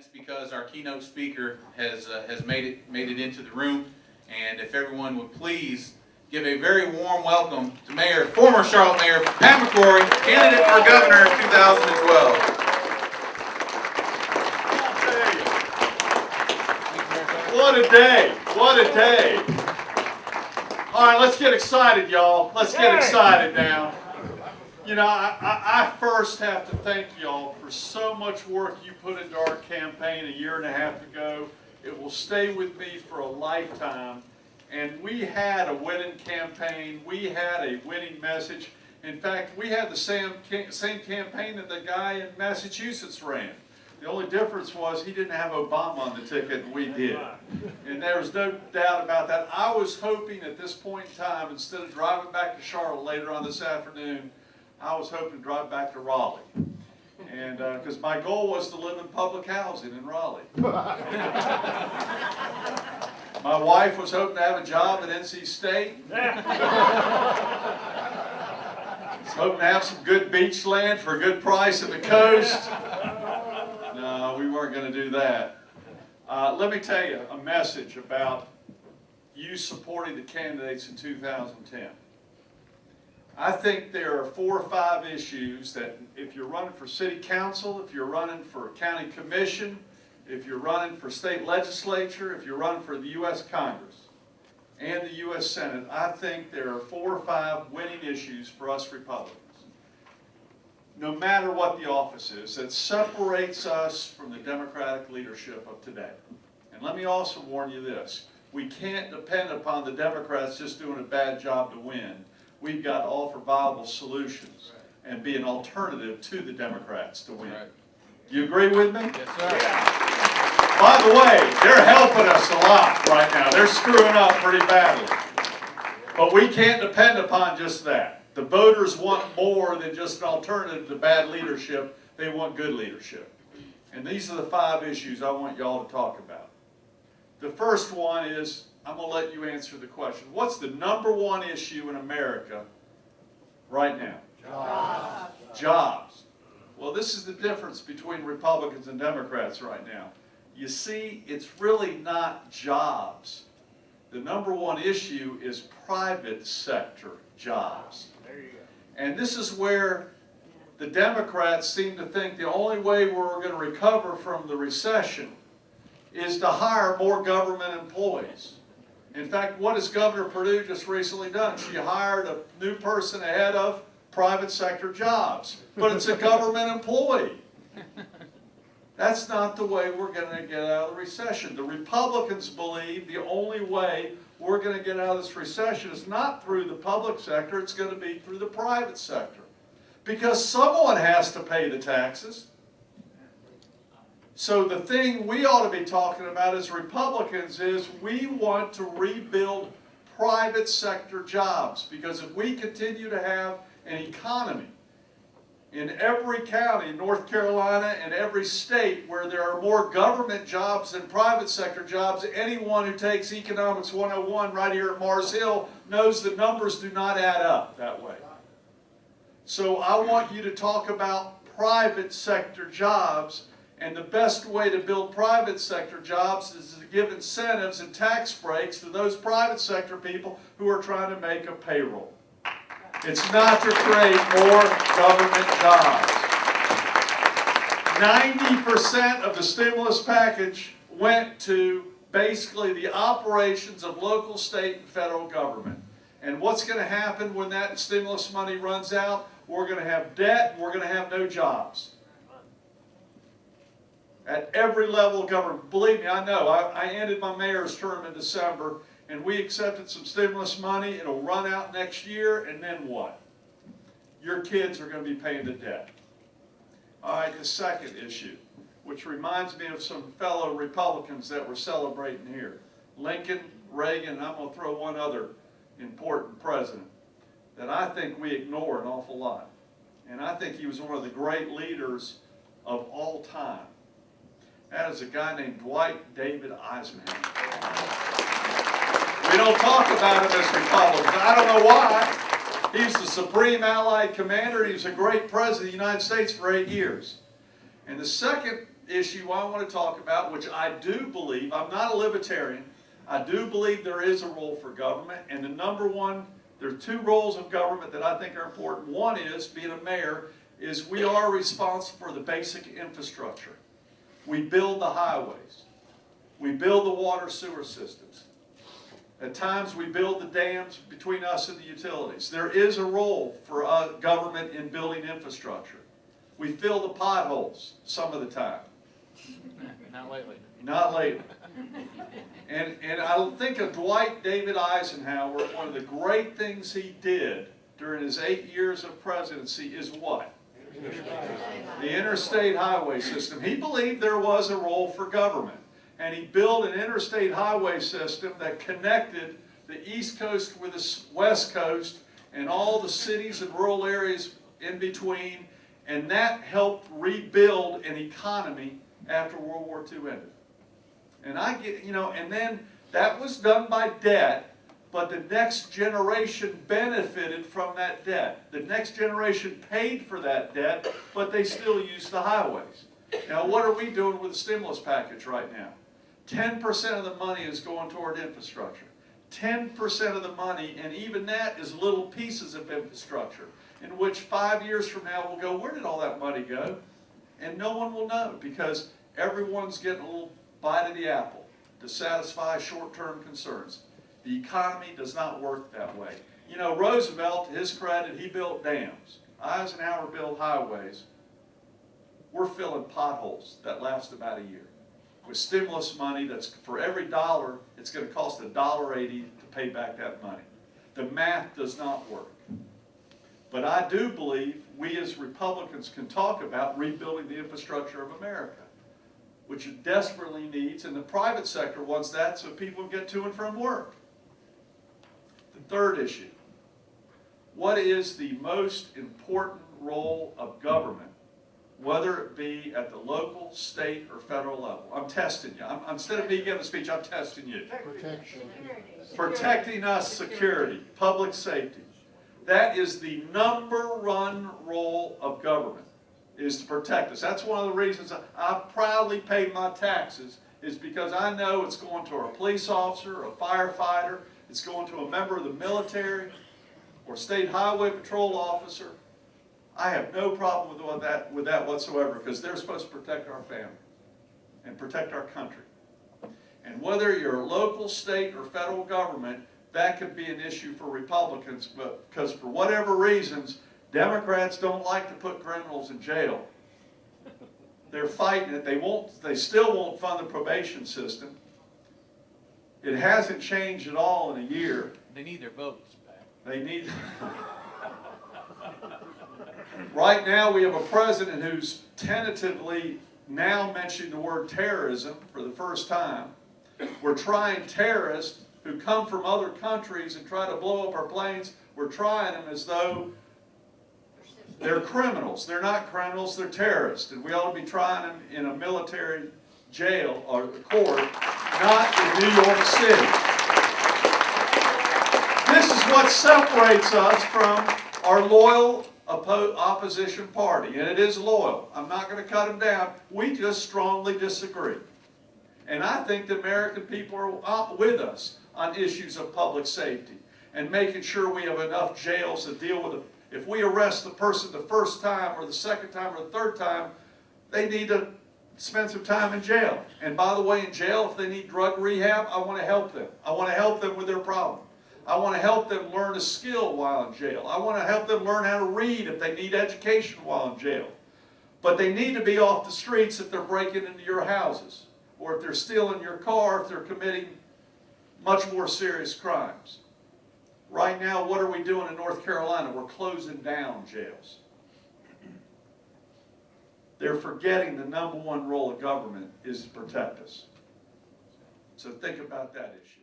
that's because our keynote speaker has made it into the room. And if everyone would please give a very warm welcome to former Charlotte Mayor Pat McCrory, candidate for governor in 2012. What a day! What a day! All right, let's get excited, y'all. Let's get excited now. You know, I first have to thank y'all for so much work you put into our campaign a year and a half ago. It will stay with me for a lifetime. And we had a winning campaign. We had a winning message. In fact, we had the same campaign that the guy in Massachusetts ran. The only difference was he didn't have Obama on the ticket, and we did. And there was no doubt about that. I was hoping at this point in time, instead of driving back to Charlotte later on this afternoon, I was hoping to drive back to Raleigh. And because my goal was to live in public housing in Raleigh. My wife was hoping to have a job at NC State. Was hoping to have some good beach land for a good price at the coast. No, we weren't going to do that. Let me tell you a message about you supporting the candidates in 2010. I think there are 4 or 5 issues that if you're running for city council, if you're running for county commission, if you're running for state legislature, if you're running for the U.S. Congress and the U.S. Senate, I think there are 4 or 5 winning issues for us Republicans, no matter what the office is, that separates us from the Democratic leadership of today. And let me also warn you this. We can't depend upon the Democrats just doing a bad job to win. We've got to offer viable solutions and be an alternative to the Democrats to win. Do you agree with me? Yes, sir. Yeah. By the way, they're helping us a lot right now. They're screwing up pretty badly. But we can't depend upon just that. The voters want more than just an alternative to bad leadership. They want good leadership. And these are the 5 issues I want y'all to talk about. The first one is, I'm going to let you answer the question. What's the #1 issue in America right now? Jobs. Jobs. Well, this is the difference between Republicans and Democrats right now. You see, it's really not jobs. The #1 issue is private sector jobs. There you go. And this is where the Democrats seem to think the only way we're going to recover from the recession is to hire more government employees. In fact, what has Governor Perdue just recently done? She hired a new person ahead of private sector jobs, but it's a government employee. That's not the way we're going to get out of the recession. The Republicans believe the only way we're going to get out of this recession is not through the public sector, it's going to be through the private sector. Because someone has to pay the taxes. So the thing we ought to be talking about as Republicans is we want to rebuild private sector jobs. Because if we continue to have an economy in every county in North Carolina and every state where there are more government jobs than private sector jobs, anyone who takes Economics 101 right here at Mars Hill knows the numbers do not add up that way. So I want you to talk about private sector jobs, and the best way to build private sector jobs is to give incentives and tax breaks to those private sector people who are trying to make a payroll. It's not to create more government jobs. 90% of the stimulus package went to basically the operations of local, state, and federal government. And what's going to happen when that stimulus money runs out? We're going to have debt, and we're going to have no jobs. At every level of government. Believe me, I know. I ended my mayor's term in December, and we accepted some stimulus money. It'll run out next year, and then what? Your kids are going to be paying the debt. All right, the second issue, which reminds me of some fellow Republicans that were celebrating here. Lincoln, Reagan, and I'm going to throw one other important president that I think we ignore an awful lot. And I think he was one of the great leaders of all time. That is a guy named Dwight David Eisenhower. We don't talk about him as Republicans. I don't know why. He's the Supreme Allied Commander. He was a great president of the United States for 8 years. And the second issue I want to talk about, which I do believe, I'm not a libertarian, I do believe there is a role for government, and the number one, there are two roles of government that I think are important. One is, being a mayor, is we are responsible for the basic infrastructure. We build the highways. We build the water sewer systems. At times we build the dams between us and the utilities. There is a role for government in building infrastructure. We fill the potholes some of the time. Not lately. Not lately. And I think of Dwight David Eisenhower, one of the great things he did during his 8 years of presidency is what? The interstate highway system. He believed there was a role for government. And he built an interstate highway system that connected the East Coast with the West Coast and all the cities and rural areas in between. And that helped rebuild an economy after World War II ended. And and then that was done by debt, but the next generation benefited from that debt. The next generation paid for that debt, but they still used the highways. Now, what are we doing with the stimulus package right now? 10% of the money is going toward infrastructure. 10% of the money, and even that is little pieces of infrastructure, in which 5 years from now we'll go, where did all that money go? And no one will know, because everyone's getting a little bite of the apple to satisfy short-term concerns. The economy does not work that way. You know, Roosevelt, to his credit, he built dams. Eisenhower built highways. We're filling potholes that last about a year. With stimulus money, that's for every dollar, it's going to cost $1.80 to pay back that money. The math does not work. But I do believe we as Republicans can talk about rebuilding the infrastructure of America, which it desperately needs, and the private sector wants that so people get to and from work. The third issue, what is the most important role of government, whether it be at the local, state, or federal level? I'm testing you. Instead of me giving a speech, I'm testing you. Protection. Protecting us, security, public safety. That is the number one role of government, is to protect us. That's one of the reasons I proudly pay my taxes, is because I know it's going to a police officer, a firefighter, it's going to a member of the military, or state highway patrol officer. I have no problem with that whatsoever, because they're supposed to protect our family and protect our country. And whether you're a local, state, or federal government, that could be an issue for Republicans, but because for whatever reasons, Democrats don't like to put criminals in jail. They're fighting it. They still won't fund the probation system. It hasn't changed at all in a year. They need their votes back. They need. Right now we have a president who's tentatively now mentioning the word terrorism for the first time. We're trying terrorists who come from other countries and try to blow up our planes. We're trying them as though they're criminals. They're not criminals, they're terrorists. And we ought to be trying them in a military jail or court, not in New York City. This is what separates us from our loyal opposition party, and it is loyal. I'm not going to cut them down. We just strongly disagree. And I think the American people are with us on issues of public safety and making sure we have enough jails to deal with it. If we arrest the person the first time or the second time or the third time, they need to spend some time in jail. And by the way, in jail, if they need drug rehab, I want to help them. I want to help them with their problem. I want to help them learn a skill while in jail. I want to help them learn how to read if they need education while in jail. But they need to be off the streets if they're breaking into your houses, or if they're stealing your car, if they're committing much more serious crimes. Right now, what are we doing in North Carolina? We're closing down jails. They're forgetting the number one role of government is to protect us. So think about that issue.